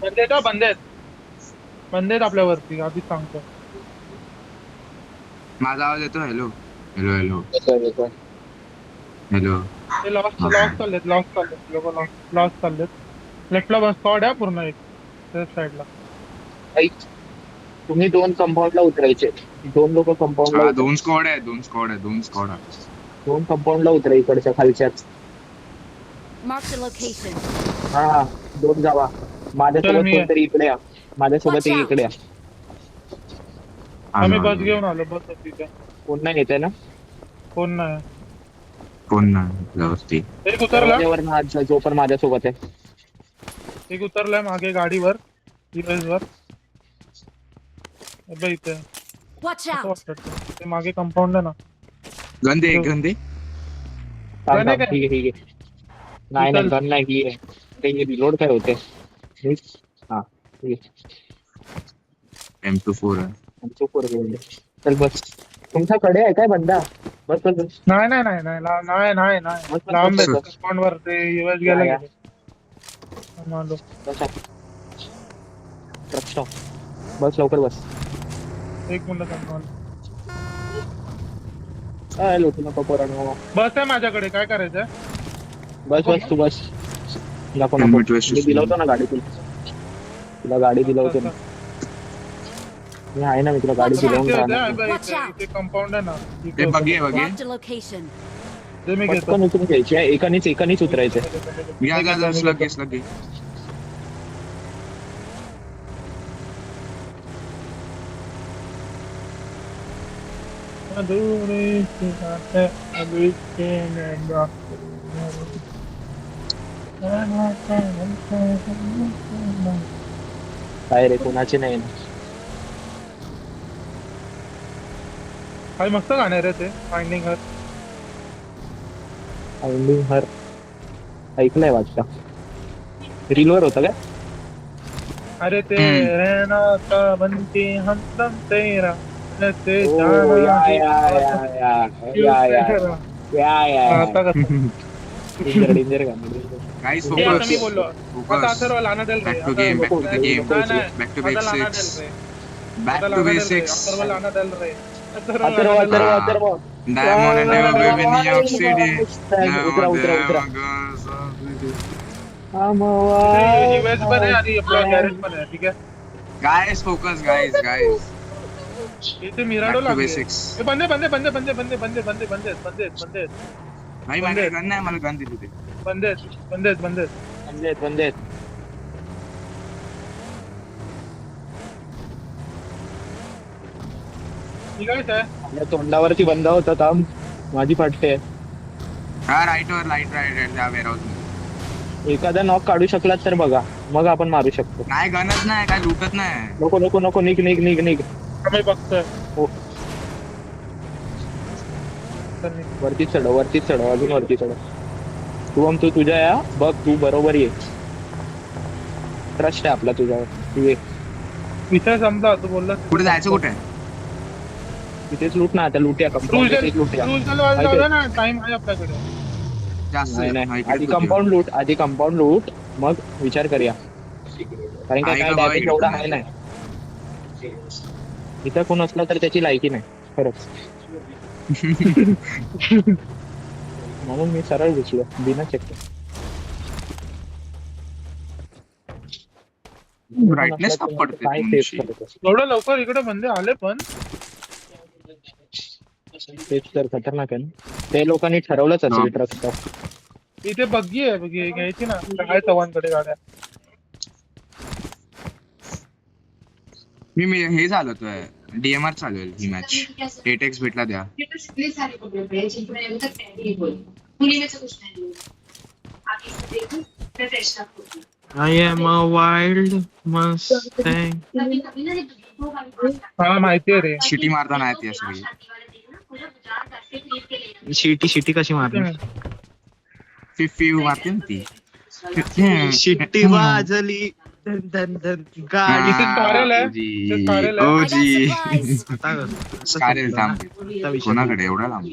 बंदे आहेत बंदे आहेत आपल्यावरती आधीच सांगतो. माझा आवाज येतो? हॅलो हॅलो हॅलो येतोय येतोय. हॅलो. ते लॉस्ट हा लॉस्ट चाललेत लोक लॉस्ट चाललेत. लेफ्टला बस स्क्वॉड आहे पूर्ण एक लेफ्ट साईडला. ऐक, तुम्ही दोन कंपाऊंडला उतरायचे. दोन लोक कंपाऊंडला हा, उतरा. दोन स्क्वॉड आहे, दोन स्क्वॉड आहे, दोन स्क्वॉड आहे. दोन कंपाऊंडला उतरा इकडच्या खालच्याच. Marked a location. हा हा, दोन जावा. चल माझ्यासोबत मी आहे. कोणतरी इकडे या. माझ्यासोबत Watch एक out! इकडे या. आम्ही आलो बस आलो आलो. घेऊन आलो बस होती तिथे. कोण नाही येते ना? कोण नाही. कोण नाही आपल्यावरती. एक उतरला. दरवाज्यावर ना जो पण माझ्यासोबत आहे. एक उतरलाय मागे गाडीवर US वर. अबे इथे Watch असं out! वाटतं ते मागे कंपाऊंड आहे ना गन दे, तिथे. गन दे. थांब गण आहे थांब, काय ठीक आहे ठीक आहे. नाही नाही, उचल. गन नाही ही आहे. ते रिलोड काय होते. हा ठीक आहे. M24 आहे. आमचं पोरगं बोलले. चल बस. तुमच्याकडे आहे काय बंदा? बस बस बस नाही नाही नाही नाही नाही नाही नाही बस बस बस लांब बस आहेत बस. कंपाऊंड वर ते US या गेला या गेले. आलो. Bus truck stop. बस लवकर बस. एक मिनिट थांब. काय लोटू नको पोरांनो. बस आहे माझ्याकडे काय करायचंय. बस नको बस का? तू बस. नको नको, हेल्मेट वेस्ट मी दिलवतो ना गाडी तुला. तुला गाडी दिलवतो ना. मी आहे ना, मी तुला गाडी Watch इथे दिलवून out! होते राहणार. अबे Watch इथे out! इथे कंपाऊंड आहे ना इथे ते होते बघे बघ. बघे. Marked a location. ते मी घेतो. पटकन उतरून घ्यायची आहे. एकानीच एकानीच उतरायचंय. घ्या मी घ्या, घेतो, मी स्लग घेतो. घे, स्लग घे. अधूरी सी बातें अभी के नैना। काय रे, कोणाची नाही ना. काय मस्त गाणं आहे रे ते फाइंडिंग हर. फाइंडिंग हर ऐकलंय वाटतं. रीलवर होतं काय? अरे ते हम्म. रहना था बनके हमदम तेरा ते ओ जाना या ही या या था या क्यों या या तेरा. या या या. आता कसं डेंजर डेंजर गाणं डेंजर. गाइस हे आता फोकस, मी बोललो. आता फोकस. अथर्व लाना देल रे बॅक टू आता गेम, बॅक नको टू द उचलू, गेम. नको नाही उचलू. नाही बॅक टू आता लाना बेसिक्स. देल रे. आता बॅक टू लाना देल रे बेसिक्स. अथर्व लाना देल रे. अथर्व अथर्व लाना देल रे. Atharva Atharva. Diamond and never baby in New York City. उतरा Never उतरा there उतरा. my girls are pretty. तिथे US पण आहे आणि आपला गॅरेज पण आहे ठीक आहे. Guys, focus, guys, guys. इथे मिराडो Back to लागली. basics. हे बंदे बंदे बंदे बंदे बंदे बंदे बंदे बंदे बंदे बंदे भाई बंदे माझ्याकडे गन नाही, मला गन दिली ते. बंदे बंदे बंदे. बंदे आहेत बंदे आहेत. ठीक आहे काय. आपल्या तोंडावरती बंद होता थांब. माझी फाटते. हा, राईट वर, राईट राईट त्या वेअरहाऊस मध्ये. एखादा नॉक काढू शकलात तर बघा, मग आपण मारू शकतो. नाही, गनच नाही, काय लुटत नाही. नको नको नको, निघ निघ निघ निघ. आम्ही बघतोय. हो, तर नाही. वरती चढ वरती चढ, अजून वरती चढ. तू तुझ्या या बघ, तू बरोबर ये. ट्रस्ट आहे आपला तुझ्यावर. तू ये. विषय संपला तू बोलला. कुठे जायचं, कुठे? तिथेच लूट ना आता. लूटया कंपाऊंड लूटया. लावला ना टाइम आहे आपल्याकडे. जास्त नाही नाही, हा, इकडे आधी कुठे? कंपाऊंड लूट, आधी कंपाऊंड लूट, मग विचार करूया. कारण आहे काय का बाबा डॅमेज इकडे एवढा पण? आहे नाही. इथं कोण असला तर त्याची लायकी नाही खरंच. म्हणून मी सरळ घुसलो बिना चेक. ब्राईटनेस का पडते काय तेच तुमची? करत असतो. एवढं लवकर इकडे बंदे आले पण. तेच तर खतरनाक आहे ना. ते लोकांनी ठरवलंच असेल ट्रक स्टॉप. इथे बग्गी आहे बघी घ्यायची ना काय चव्हाणकडे गाड्या. मी हे चालवतोय, DMR चालवेल ही मॅच. 8x भेटला द्या. I am a wild Mustang. मला माहिती आहे रे. शिटी मारता नाही ती अशी. शिटी शिटी कशी मारली? फिफ्यू मारते ना ती. शिट्टी वाजली धन धन धन गाडी. इथे स्कारल आहे. इथे स्कारल आहे. I got ओजी. supplies. आता कसं? स्कारल थांब. आता विषय कोणाकडे एवढा लांब?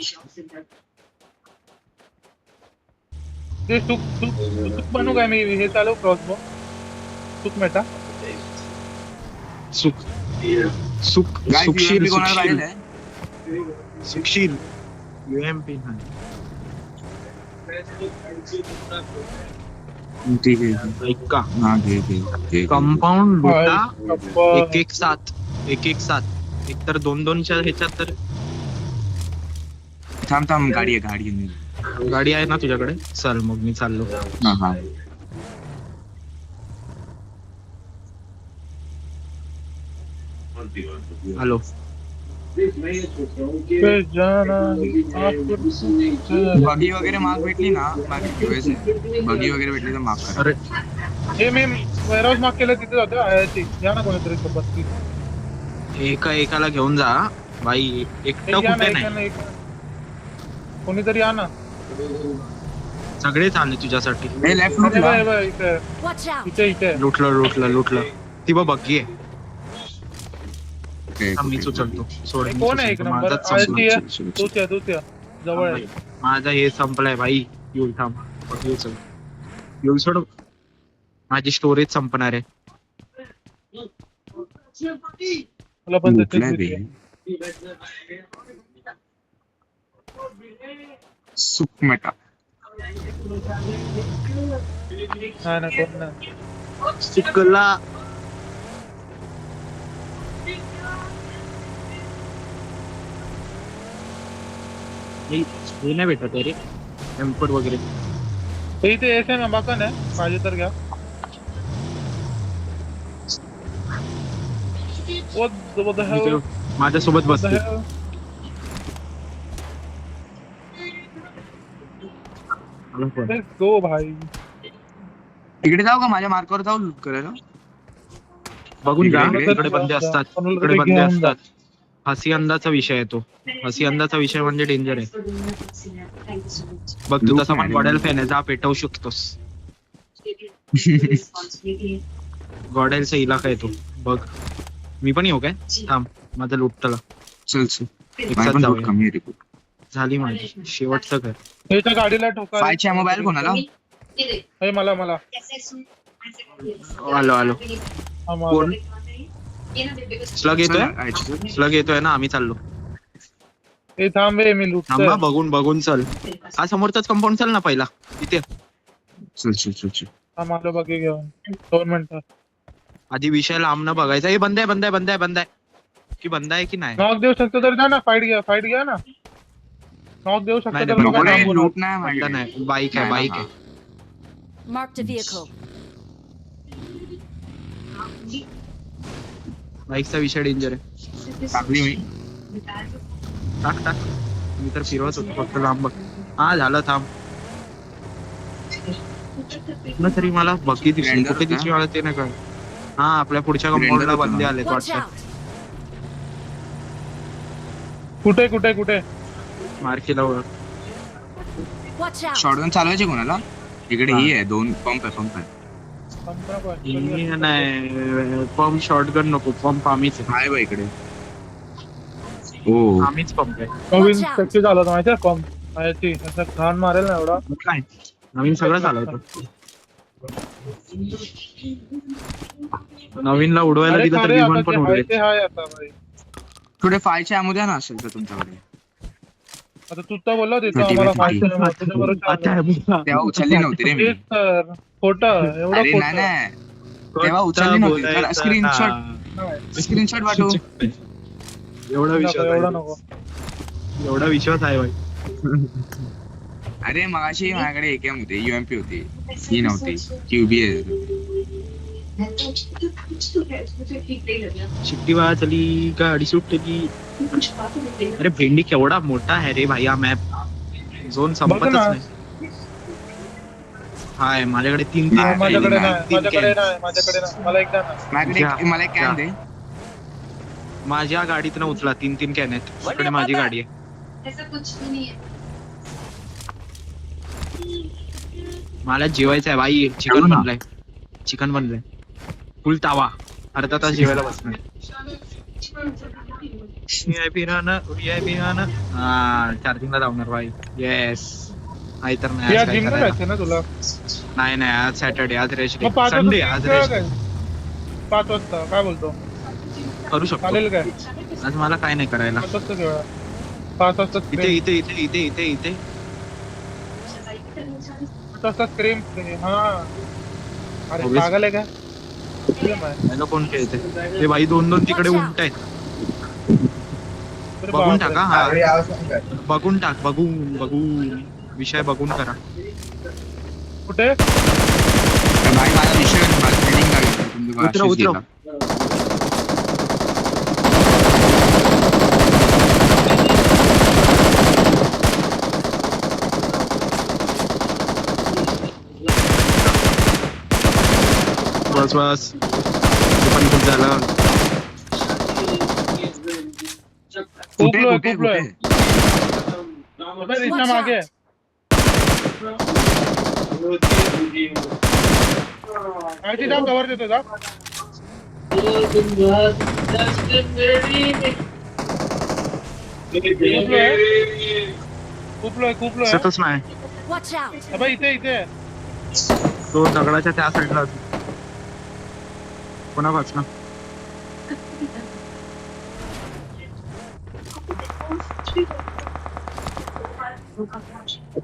ते सुक सुक सुक बनू काय मी हे चालू क्रॉसबो. चूक मेटा सुख सुख Guys, सुखशील UMP कोणाला सुखशील पाहिजे सुखशील UMP ठीक आहे ऐका हा घे कंपाऊंड लुटा अप्पा. एक साथ एक तर 2-2च्या ह्याच्यात तर थांब गाडी आहे गाडी आहे ना तुझ्याकडे चल मग मी चाललो हा हॅलो पे जाना बगी वगैरे माग भेटली ना बगी वगैरे भेटली तर माग करा अरे हे मी वेअरहाऊस माग केलं तिथे जातो आयाची या ना कोणीतरी सोबत एकाला घेऊन जा बाई एकटं कुठे नाही कोणीतरी या ना सगळे चालले तुझ्यासाठी हे लेफ्ट अरे बाय बाय इथे Watch out! इथे लुटलं ती बघ आहे मी सुचलतो सोड मी कोण आहे एक सुचलतो. नंबर माझाच आयची संपला. तूच या जवळ आहे माझा हे संपलाय भाई येऊ थांब येऊ चल येऊ सोड माझी स्टोरेज संपणार आहे मला पण लुटलाय त्याच्यात बे. सुख मेटा नाही ना कोण नाही चिकला हे नाही भेटत रे एम्पर वगैरे ते इथे एस आहे बाका नाही पाहिजे तर घ्या What the hell? माझ्यासोबत What the बसते hell? मला पण. Let's go भाई इकडे जाऊ का माझ्या मार्कावर जाऊ लूट करायला बघून जा इकडे- इकडे बंदे असतात इकडे बंदे असतात हसी अंदाचा विषय आहे तो हसी अंदाचा विषय म्हणजे डेंजर आहे बघ तू तसा पण गॉडेल फॅन आहे जा पेटवू शकतोस गॉडेलचा इलाका आहे तो बघ मी पण येऊ काय थांब माझं लुटतला चल एक माझा साथ पण लूट जाऊया कमी आहे रे. झाली माझी शेवटचं घर ह्याच्या गाडीला ठोका फायच्या मोबाईल कोणाला हे मला आलो हा, मला. कोण स्लग येतोय चल, स्लग येतोय ना आम्ही चाललो हे थांब रे मी लुटतोय थांबा बघून चल हा समोरचाच कंपाऊंड चल ना पहिला तिथे चल हा मला बघे घेऊन 2 मिनिटं आधी विषय लांब न बघायचा हे बंद आहे की बंद आहे की नाही नॉक देऊ शकतो तर द्या ना फाईट घ्या ना नॉक देऊ शकतो नाही, तर नाही, बघा नको रे, थांबून. लूट नाही बंद माझ्याकडे. नाही बाईक आहे नाही, बाईक हा. आहे Marked a vehicle. बाईकचा विषय डेंजर आहे टाकली मी टाक मी तर फिरवत होतो फक्त लांब बघ हा झालं थांब कुठं तरी मला बघी दिसली Splendor कुठे होता? दिसली मला ते नाही कळ हा आपल्या पुढच्या कंपाऊंडला होता बंदे ना? आले Watch वाटतं out! कुठे मार्केला ओळख Watch out! शॉटगन चालवायचे कोणाला इकडे हा. ही आहे 2 पंप आहे नाही पंप शॉटगन नको पंप आम्हीच आहे. हाय बा इकडे ओ आम्हीच पंप आहे नवीन Watch out. सक्सेस झाला होता माहिती आहे कॉम आयाची असं घाण मारेल ना एवढा काय नवीन सगळं चालवतो नवीनला उडवायला अरे दिलं तर खरे आता विमान पण जे उडले आहे ते हाय आता भाई थोडे फायचे अॅमो द्या ना असेल तर तुमच्याकडे आता तू तर बोलला होती हा, ठीक आम्हाला आहे, फाईट ठीक आहे. तुझ्या बरोबर आता आहे बुवा. तेव्हा उचलली नव्हती रे मी तेच तर खोटं एवढं अरे नाही खोटं नाही तेव्हा उचलली नव्हती तर बोलायचं स्क्रीनशॉट ना. स्क्रीनशॉट पाठवू एवढा विश्वास एवढं आहे नको एवढा विश्वास आहे भाई अरे मगाशी माझ्याकडे एकेएम होते युएमपी होती ही नव्हती क्यूबी शिट्टी वाजली गाडी सुटली अरे भेंडी केवढा मोठा आहे रे भाई हा मॅप झोन संपतच ना. नाही हाय माझ्याकडे तीन नाही, माझ्याकडे नाही, नाही माझ्याकडे नाही मला एकदा ना माझ्याकडे मला एक कॅन दे माझ्या गाडीतनं उचला तीन कॅन आहेत इकडे माझी गाडी आहे मला जेवायचं आहे भाई चिकन बनलंय फुल तावा अर्धा तास जेवायला बसणार हा चार्जिंगला लावणार भाई येस नाही तर नाही या आज काय जिमला करायला. जायचं ना तुला नाही आज सॅटर्डे आज रेस्ट मग 5 संडे आज रेस्ट वाजता 5 वाजता काय बोलतो करू शकतो चालेल काय आज मला काय नाही करायला 5 वाजता घेऊया 5 वाजता इथे इथे इथे इथे इथे इथे 5 वाजता स्क्रीम हा अरे Obvious. पागल आहे का हॅलो कोण खेळते ते बाई 2-2 तिकडे उंट आहेत अरे बघून बापरे. टाका हा बघून टाक बघू विषय बघून करा कुठे भाई माझा विषय माझा ट्रेनिंग लागेल तुम्ही उतरव उतरव बस बस ते पण खूप झालं कुठे खूप कुठे लो आहे कुठे अबे इथनं मागे माहिती जा कवर देतो जा खूप लो आहे दिसतच नाही Watch out! अबे इथे तो दगडाच्या त्या साईडला कोणा वाचना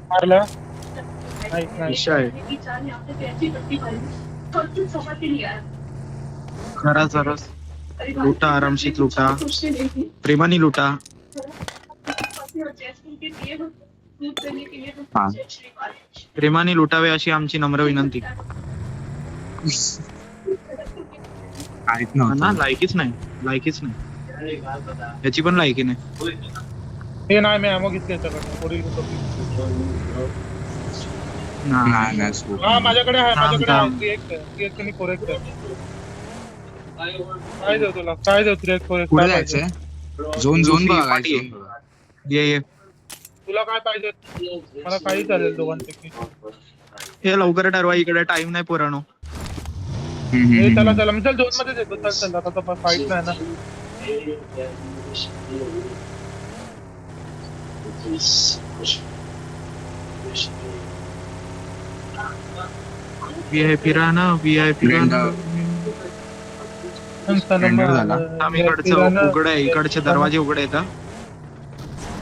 मारला नाही विषय खरा सरस लुटा आरामशीत लुटा प्रेमाने लुटा हा प्रेमाने लुटावे अशी आमची नम्र विनंती काहीच ना नव्हतं लायकीच नाही याची पण लायकी नाही हे नाही मी अमो घेतली याच्याकडनं पुढील नाही नाही scope. हा माझ्याकडे आहे थांब, माझ्याकडे थांब. आहे 3x आणि 4x आहे काय देऊ तुला काय देऊ 3x 4x पुढे काय पाहिजे? जायचंय झोन बघा पाठी guys, zone बघा. ये तुला काय पाहिजे मला काही चालेल दोघांपैकी हे लवकर ठरवा इकडे टाइम नाही पुराणो हे चला चला मी चल 2 मध्ये देतो चल चल आता फाईट नाही ना वी आय पिराना Render झाला. आम्ही इकडचं उघड आहे इकडचे दरवाजे उघडे आहेत हा.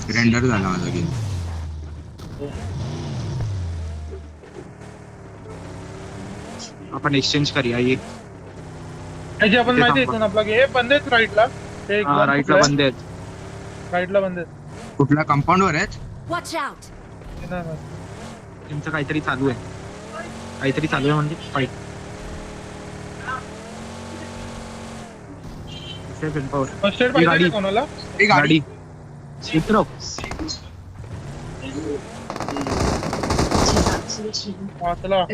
रेंडर झाला माझा गेम आपण एक्सचेंज करूया ये त्याची आपण ते माहिती थांबा. इथून आपला हे बंद आहेत राईटला ते राईटला बंद आहेत राईटला बंद आहेत कुठल्या कंपाऊंड वर आहेत Watch out! हे नाही माहिती. त्यांचं काहीतरी चालू आहे म्हणजे फाईट फर्स्ट एड ही गाडी. पाहिजे का कोणाला ही गाडी गाडी उतरव हा चला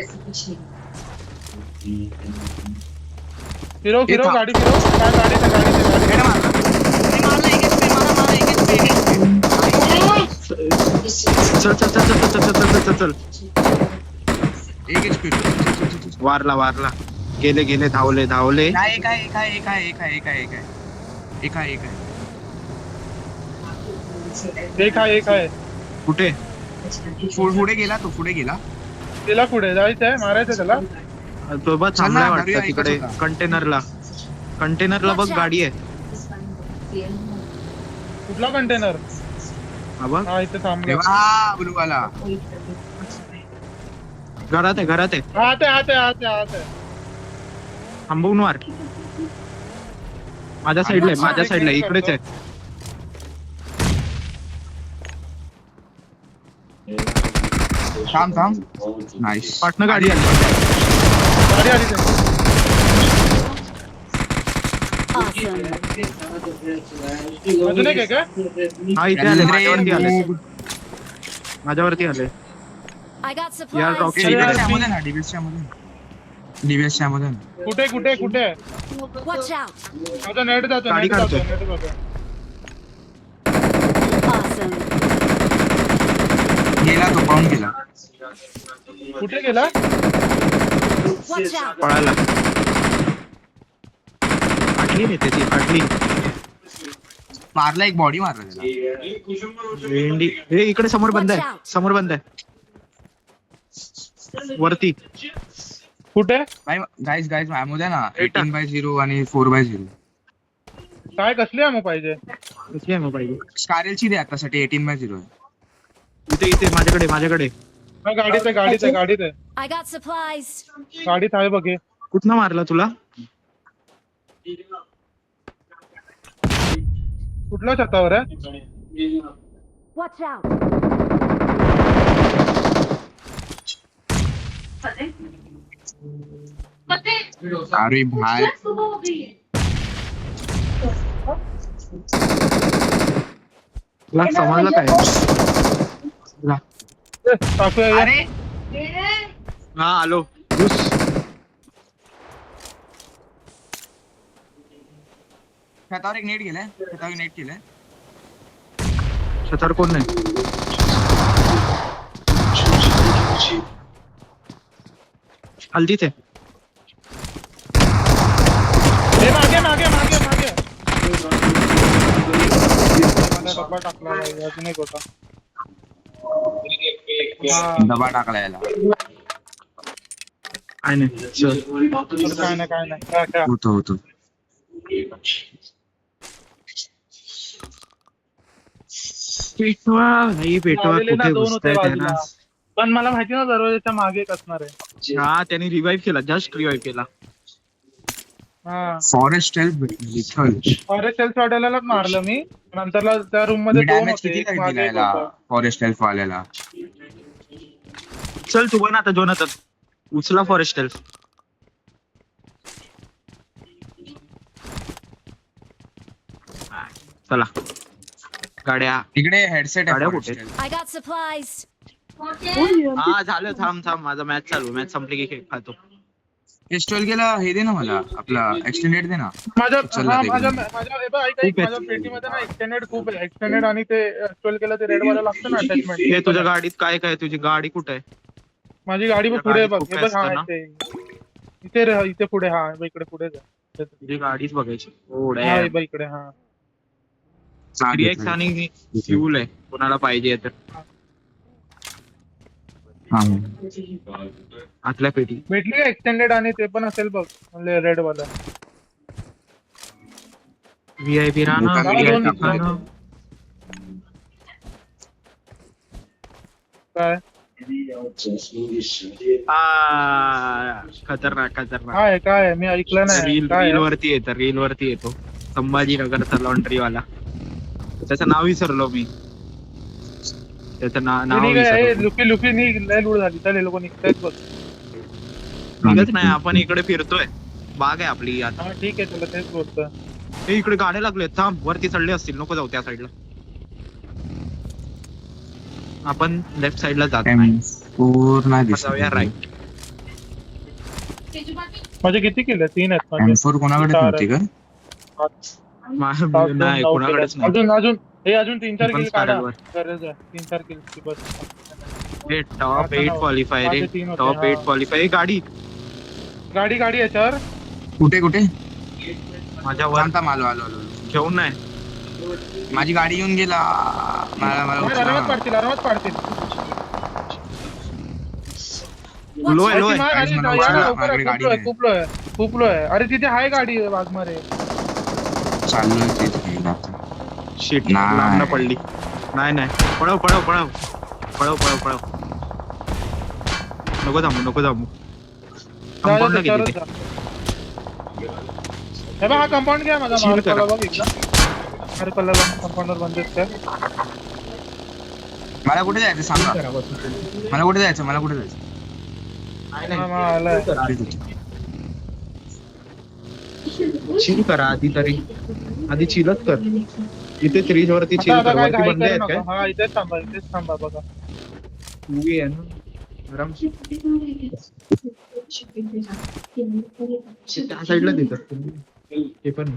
फिरव थांब. गाडी फिरव काय गाडी त्या गाडी हे ना मारला. हे मारला, एक HP, मारा, एक चल एक HP. वारला गेले धावले नाही, एक आहे. एक आहे कुठे पुढे गेला तो तिला पुढे जायचंय मारायचं त्याला तो बघ चल ना, थांबलाय धरूया वाटतं तिकडे एकच होता. कंटेनरला बघ गाडी आहे कुठला कंटेनर हा बघ हा इथे थांबला तेव्हा ब्लू वाला घरात आहे हात थांबवून मार माझ्या साईडला इकडेच आहे थांब नाईस पाटणं गाडी आली गाडी आली ते. Awesome! अजून एक आहे का हा इथे आले माझ्यावरती आले I got यार, supplies! rock डीबीएसच्या मध्ये कुठे Watch out! माझा नेट जातो गाडी काढतोय. Awesome! गेला तो पाहून गेला कुठे गेला Watch out! पळायला फाटली नाही त्याची फाटली मारला एक बॉडी मारला त्याला भेंडी हे इकडे समोर बंद आहे वरती कुठे भाई गाईज गाईज मॅमो द्या ना एटा. 18/0 आणि 4/0. काय कसली आहे मग पाहिजे? कसली आहे मग पाहिजे? स्कारलची द्या आतासाठी 18/0 आहे. इथे इथे माझ्याकडे हा, गाडीत आहे. I got supplies. गाडीत आहे बघ हे. कुठनं मारला तुला? कुठल्या छतावर आहे? Watch out. अरे भाई तुला समजलं काय? ला. टाकूया या. अरे हा आलो घुस. छतावर एक नेट गेलाय. छतावर कोण नाही. हल्दीच आहे. हे मागे मला डब्बा टाकला पाहिजे, अजून एक होता. हा, दबा टाकला याला. काय नाही चल. तर काय नाही काय. होतो पेटवा भाई पेटवा. लावलेले ना कुठे दोन होते घुसताय बाजूला. त्यांना? पण मला माहिती ना दरवाजाच्या मागे एक असणार आहे. हा त्यांनी रिवाइव्ह केला. जस्ट रिवाइव्ह केला. हा, फॉरेस्ट हेल्प भेटली. फॉरेस्ट हेल्थ वाल्यालाच मारलं मी. नंतरला त्या रूम मध्ये दोन डॅमेज होते, किती एक काय मागे दिला एक याला होता. फॉरेस्ट हेल्प वाल्याला? चल तू पण आता जोनातन उचला फॉरेस्ट हेल्थ. चला गाड्या. इकडे हेडसेट आहे गाड्या forest कुठे? health. I got supplies. हा झालं. थांब माझा मॅच चालू. मॅच संपली की केक खातो. पिस्टल गेला हे दे ना मला. आपला एक्सटेंडेड दे ना. माझ्या चला हा, ते माझ्या घेऊन. माझ्या हे बघ, ऐक, खूप आहेत. माझ्या पेटीमध्ये ना एक्सटेंडेड खूप आहे. एक्सटेंडेड आणि ते ट्वेल्व केलं ते रेड वाला लागतं ना हे अटॅचमेंट. तुझ्या गाडीत काय तुझी गाडी कुठे आहे? माझी गाडी बघ तुझ्या पुढे गाडीत बघ. खूप हे बघ, हा असतं ना? इथे पुढे. हा हे बघ, इकडे पुढे जा. तुझी गाडीच बघायची. हा हे बघ इकडे. हा 3x आणि फ्यूल आहे. कोणाला पाहिजे तर हा. आतल्या पेटी. भेटली का एक्सटेंडेड आणि ते पण असेल बघ रेड वाला. व्हीआयपी राहणार. मोठा गाडी VIP दोन खाणं. काय खतरनाक काय आहे? मी ऐकलं नाही. रील काय आहे? रील वरती येतो. संभाजीनगरचा लॉन्ड्री वाला. त्याचं नाव विसरलो मी. त्याचं नाव हे विसरलो. लुकी लय लूड झाली. चल हे लोक निघतायत बघ. निघत नाही. आपण इकडे फिरतोय. बाग आहे आपली आता. हा ठीक आहे, तुला तेच बोलतोय. हे इकडे गाड्या लागले. थांब वरती चढले असतील. नको जाऊ त्या साईडला. आपण लेफ्ट साईडला जात नाही. पूर्ण आपण जाऊया राईट. माझे किती किलो? 3 आहेत माझे. M4 कोणाकडे नव्हती का? नाही कोणाकडेच नाही. अजून 3-4 पण किलो काढा. स्टार्टवर. गरज आहे 3-4 किलो बस. हे टॉप 8 क्वालिफाय रे. माझे 3 होते, टॉप हा. 8 क्वालिफाय. गाडी गाडी याच्यावर. कुठे माझ्यावर थांब आलो. घेऊन नाही. माझी गाडी येऊन गेला. मला आरामात उचला. पाडतील. लो आहे. अरे, मला यार, उचला. लवकर माझ्याकडे गाडी नाही. खूप लो आहे. अरे तिथे आहे गाडी वाघमारे. चाललोय तेच घ्यायला. शिट नाही. लांब पडली. नाही पळव. नको थांबू. कंपाऊंडला गेली ते. हे बघ, हा कंपाऊंड घ्या माझा. Chill मारुतीला करा. बघ एकदा. मारुतीला कंपाऊंडर बंदच काय. मला कुठे जायचं सांगा. मला कुठे जायचं आलाय. चिल करा आधी चिलच कर. इथे फ्रीज वरती चिल आता कर. काय वरती घाई बंदे करू आहेत काय? नका. हा इथेच थांबा बघा. मूवी आहे ना. आराम त्या साईडला देतात. ते पण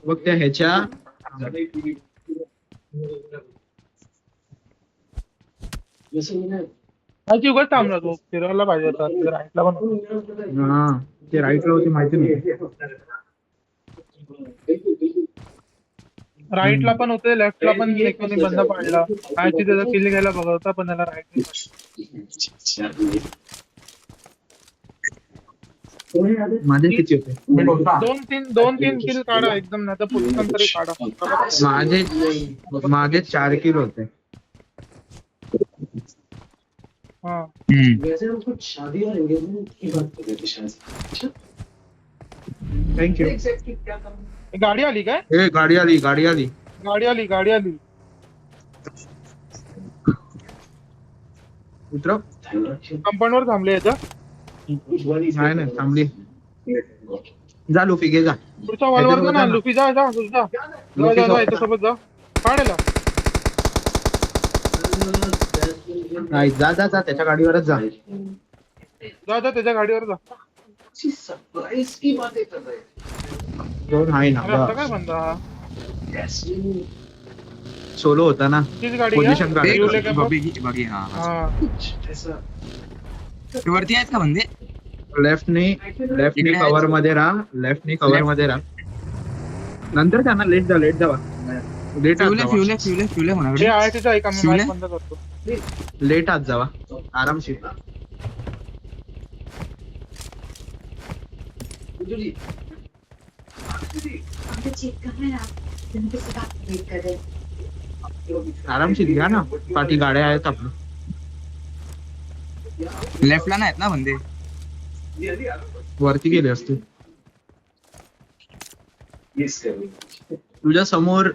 बघ त्या ह्याच्या माझी उगाच थांबला तू. फिरायला पाहिजे होता. राईटला पण होता. हा ते राईटला होती माहिती नाही. राईटला पण होते, लेफ्टला पण कोणी बंद पाडला. काय त्याचा किल घ्यायला बघा होता, पण त्याला राईट माझे किती होते दोन तीन किल काढा एकदम, नाही तर पोझिशन तरी काढा. माझे 4 किलो होते. हा थँक्यू. गाडी आली काय? ए गाडी आली. गाडी आली. उतरव. कंपाऊंड वर थांबले याच्या. नाही थांबली. जा लुफी घे जा. पुढच्या वॉलवर जा ना लुफी, जा याच्यासोबत जा. काढायला नाही जा त्याच्या गाडीवरच जा. त्याच्या गाडीवर जा. दोन आहे अरे आता काय ना. म्हणता हा? सोलो होता ना. तीच गाडी पोझिशन आहे? काढ. येऊ का बघ? बघी हा हा. ते वरती आहेत का बंदे? लेफ्टनी इकडे कव्हर मध्ये राहा. नंतर त्यांना लेट जावा. फ्युले म्हणा जे आहे तिथं ऐका, मी शिवले? माईक बंद करतो. लेट आत जावा आरामशीर. आरामशीर घ्या ना, पाठी गाड्या आहेत आपल्या. लेफ्टला नाहीत ना बंदे? वरती गेले असतील. तुझ्या समोर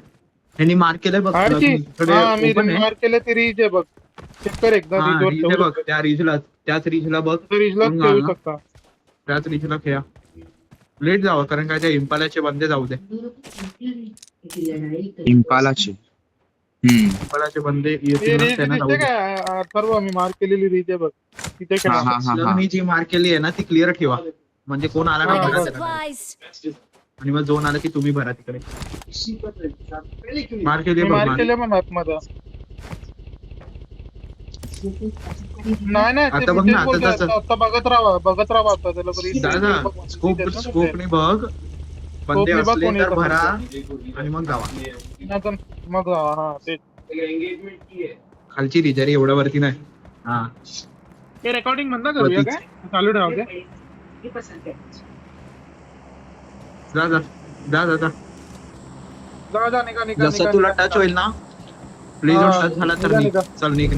ह्यांनी मार्क केलंय बघ. आरची? इकडे हा, मी open आहे. मार्क केलं ते रिज आहे बघ. चेक कर एकदा हा, रिजवर रीज आहे ठेवू बघ त्या रिजला बघ. रिजला घेऊन ठेवू घाल ना. शकता. त्याच रिजला खेळा. लेट जावं कारण काय त्या इम्पालाचे बंदे जाऊ दे. इम्पालाची. इम्पालाचे बंदे हे येतील ना, रिज त्यांना जाऊ दिसते दे. काय? सर्व मी मार्क केलेली रिज आहे बघ. तिथे हा खेळा. हा हा मी जी मार्क केली आहे ना ती क्लिअर ठेवा. म्हणजे कोण आला हा, नाही I भरा got त्याला. supplies. आणि मग झोन आला की तुम्ही भरा तिकडे. मार्क केली मी बघ मार्क मार्क. केले पण आतमध्ये. नाही आता ते बघ तेच ना, आता बोलतोय. तसं. आता बघत राहा आता त्याला बरी दादा स्कोपने बघ. बंदे स्कोपने बघ असले कोणी तर येतं भरा फक्त. आणि मग जावा. नाहीतर मग जावा. हा तेच. खालची रिजरी एवढ्या वरती नाही. हा हे रेकॉर्डिंग बंद करूया वरतीच. काय? चालू राहू दे. जा जा जा जा जा. जा निघा जसं तुला टच होईल ना प्लीज हा, टच झाला तर निघा, निघ. निघा. चल निघ.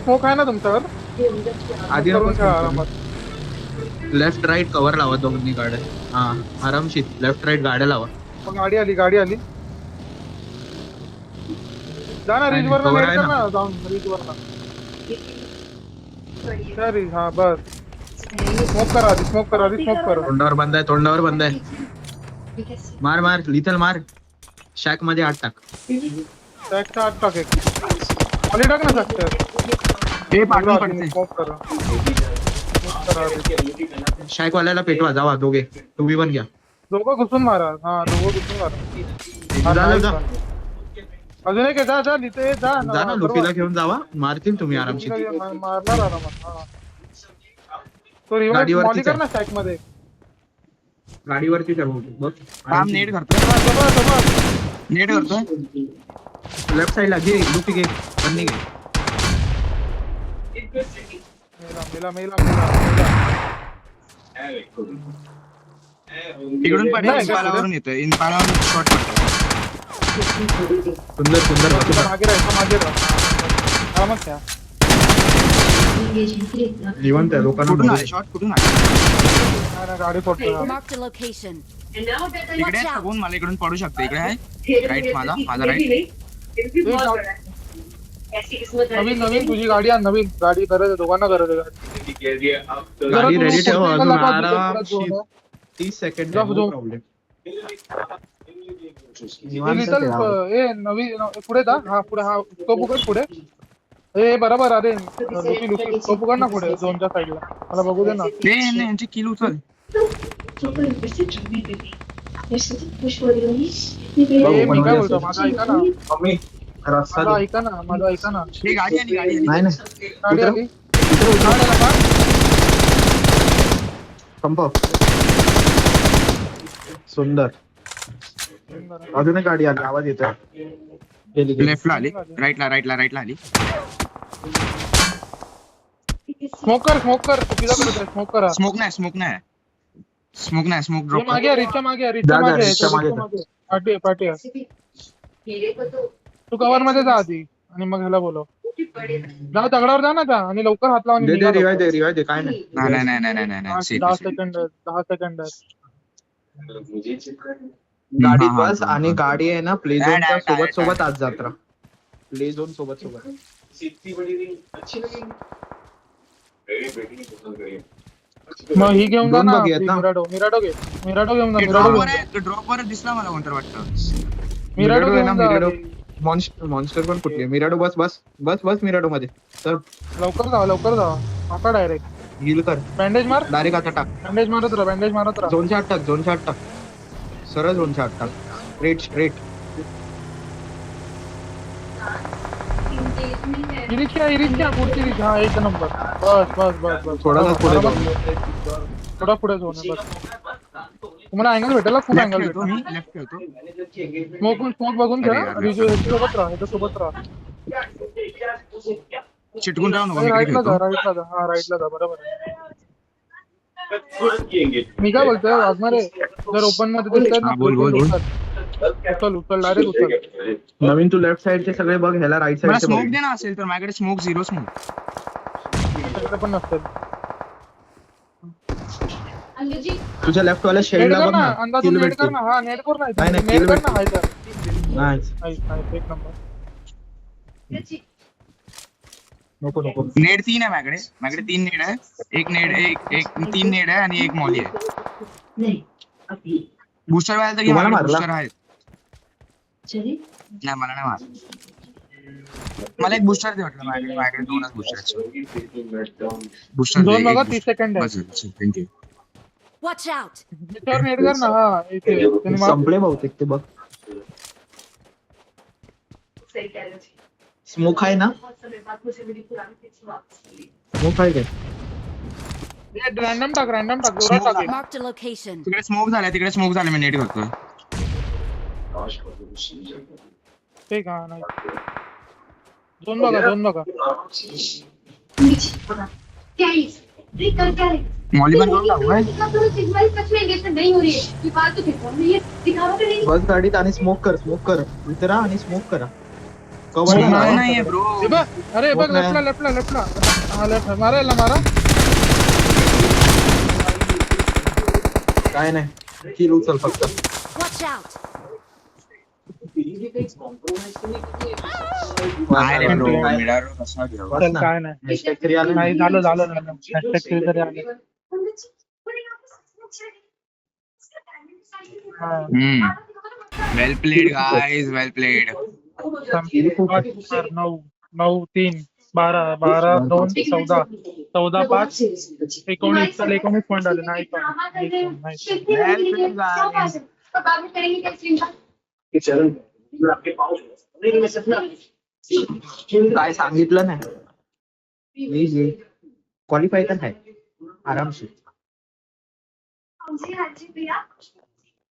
स्मोक आहे ना तुमच्यावर? आधी करून ठेवा आरामात. लेफ्ट राईट कव्हर लावा दोन्ही गाड्या. हा आरामशीर लेफ्ट राईट गाड्या लावा. मग गाडी आली. जा ना नाही, रिज वर cover आहे ना. ना जाऊन रिज वर ना. हा बस. स्मोक करा आधी. तोंडावर बंद आहे. मार लिथल मार. शॅक मध्ये आत टाक. टॅक्सचा आत टाक एक. खाली टाक ना टॅक्स. ते पाठवून पडते. स्मोक करा आधी. शॅक वाल्याला पेटवा जावा दोघे. तुम्ही पण घ्या. दोघं घुसून मारा. हा दोघं घुसून मारा. जा, जा. अजून एक आहे, जा तिथे जा ना लुफीला घेऊन जावा. मारतील तुम्ही आरामशीर. मारणार आरामात. हा. तो रिव्हर्स गाडीवरतीच मॉली कर आहे. ना स्टॅक मध्ये. गाडीवरती ठरवतो बघ. काम नेट करतोय. नेट करतोय. लेफ्ट साइडला घे. लुफी घे. बंदी घे. मेला. तिकडून पडे. नाही, इम्पालावरून येतोय. इम्पालावरून शॉट पडतो. सुंदर मागे राहा. आरामात खेळा. निवांत आहे लोकांना कुठून मदत. आले शॉट? कुठून आले? नाही, गाडी फोडतो. Marked a location. इकडे आहे का कोण? मला इकडून पडू शकते. इकडे आहे राईट. माझा राईट. नवीन तुझी गाडी आण. नवीन गाडी गरज आहे. दोघांना गरज आहे. गाडी रेडी ठेव. अजून जरा तू आरामशीर 30 सेकंड. जा, जा. प्रॉब्लेम. नवीन पुढे जा. हा पुढे. हा तो उघड पुढे. ए बरोबर. अरे लुफी तो उघड ना पुढे. झोनच्या साईडला मला बघू दे ना. यांची किल उचल. मी काय बोलतो माझा ऐका ना. रस्ता माझा ऐका ना. हे गाडी आली. नाही गाडी आली. संपव. सुंदर. अजून एक गाडी आली. आवाज येतोय. लेफ्टला आली. राईटला आली. स्मोक कर चुकीचा करत आहे स्मोक करा स्मोक नाही स्मोक हे ड्रॉप मागे आहे, रिक्षा मागे आहे, रिक्षा जा, मागे आहे, रिक्षा तो मागे रिक्षा मागे आहे. पाठी आहे. तू कव्हर मध्ये जा आधी आणि मग ह्याला बोलव. जा दगडावर जा ना जा आणि लवकर हात लावा आणि दे निघा रिवाय लवकर. दे रिवाय दे काय नाही नाही सेफ 10 सेकंड 10 सेकंड गाडीत हा, बस हा, आणि हा. गाडी आहे ना प्ले डाय, झोनच्या डाय, सोबत डाय. सोबत आज जात्रा प्ले झोन सोबत सोबत मग ही घेऊन जा दोन ना बघी आहेत ना? मिराडो घेऊन जा मिराडो घेऊन जा ड्रॉप वर दिसला मला कोणतर वाटतं. मिराडो आहे ना घेऊन जा मिराडो आधी. मॉन्स्टर पण कुठली आहे मिराडो बस बस बस बस मिराडो मध्ये तर लवकर जा आता डायरेक्ट हील कर बँडेज मार डायरेक्ट आता टाक बँडेज मारत राहा झोनच्या आत टाक सरळ झोनच्या आत टाक स्ट्रेट इरिक्षा पुढची रिक्षा हा एक नंबर बस थोडासा पुढे बरोबर. थोडा पुढे जाऊ नये, बस तुम्हाला अँगल भेटेल खूप लेफ्ट अँगल ठेवतो मी भेटेल लेफ्ट ठेवतो. स्मोक बघून घ्या अरे, अरे. सोबत राहा चिटकून राहू नको मी इकडे राईटला ठेवतो. जा राईटला जा बरोबर आहे. मी काय बोलतोय वाजणार आहे जर ओपन मध्ये दिसतंय ना हा, बोल. उचल डायरेक्ट उचल. नवीन तू लेफ्ट साइडचे सगळे बघ ह्याला राईट मला साइडचे स्मोक बघ दे ना असेल तर माझ्याकडे स्मोक झिरो स्मोक. त्याच्याकडे पण नसतं तुझ्या लेफ्ट वाल्या नेट शेडला कर बघ ना ना अंदाजून किल नेट कर भेटतील ना हा नेट कर नाही, ना नाही, नेट kill कर ना भेटतील. हाय नाही एक नंबर नको नेड 3 आहे माझ्याकडे 3 नेड आहे. एक नेड एक 3 नेड आहे आणि एक मॉली आहे. बुस्टर व्हायला तर तुम्हाला मारला? बुस्टर आहे. नाही मला नाही मारला. मला एक बुस्टर दे वाटलं माझ्याकडे 2च बुस्टर बुस्टर दोन बघा 30 सेकंड आहे बस थँक्यू. Watch out! त्याच्यावर नेट कर ना हा इथे त्यांनी मार- संपले बहुतेक ते बघ स्मोक आहे ना स्मोक आहे काय रॅन्डम टाक जोरात टाक Marked a location. तिकडे स्मोक झाला मी नेट करतो. ते का नाही दोन बघा मॉली पण करून टाकू काय? बस गाडीत आणि स्मोक कर उतरा आणि स्मोक करा कवर Smoke नाही नाही. नाहीये ब्रो. हे बघ अरे बघ Smoke नाही. लेफ्टला हा लेफ्ट मारा काय नाही किल उचल फक्त Watch out! काय रे ब्रो काय? मिडारो कसा घेऊ? बस चल ना. काय नाही Hashtag तरी आलं नाही झालं hashtag तरी आले हा वेल प्लेड गाइस वेल प्लेड. 9 3 12 12 2 14 14 5 19 चल 19 पॉईंट आले नाही काय सांगितलं नाही क्वालिफाय तर आहे आरामशीर